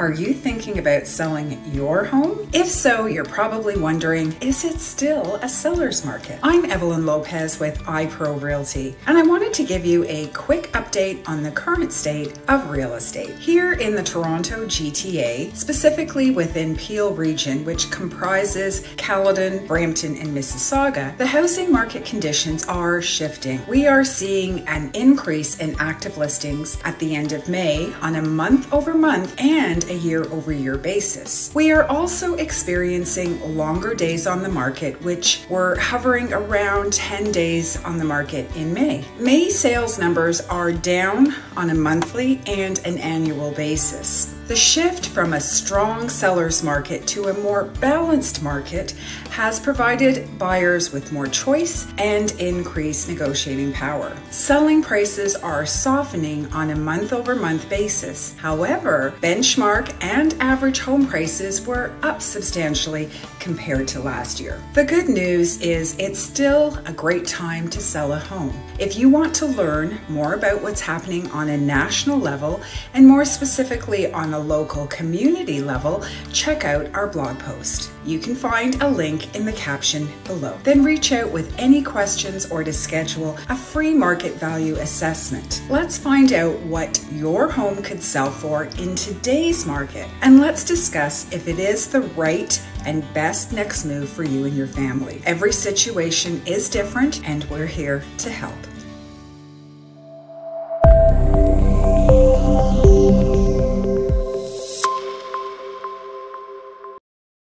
Are you thinking about selling your home? If so, you're probably wondering, is it still a seller's market? I'm Evelyn Lopes with iPro Realty, and I wanted to give you a quick update on the current state of real estate. Here in the Toronto GTA, specifically within Peel region, which comprises Caledon, Brampton, and Mississauga, the housing market conditions are shifting. We are seeing an increase in active listings at the end of May on a month-over-month and a year-over-year basis. We are also experiencing longer days on the market, which were hovering around 10 days on the market in May. May sales numbers are down on a monthly and an annual basis. The shift from a strong seller's market to a more balanced market has provided buyers with more choice and increased negotiating power. Selling prices are softening on a month-over-month basis. However, benchmark and average home prices were up substantially compared to last year. The good news is it's still a great time to sell a home. If you want to learn more about what's happening on a national level and more specifically on a local community level, check out our blog post. You can find a link in the caption below. Then reach out with any questions or to schedule a free market value assessment. Let's find out what your home could sell for in today's market, and let's discuss if it is the right and best next move for you and your family. Every situation is different, and we're here to help.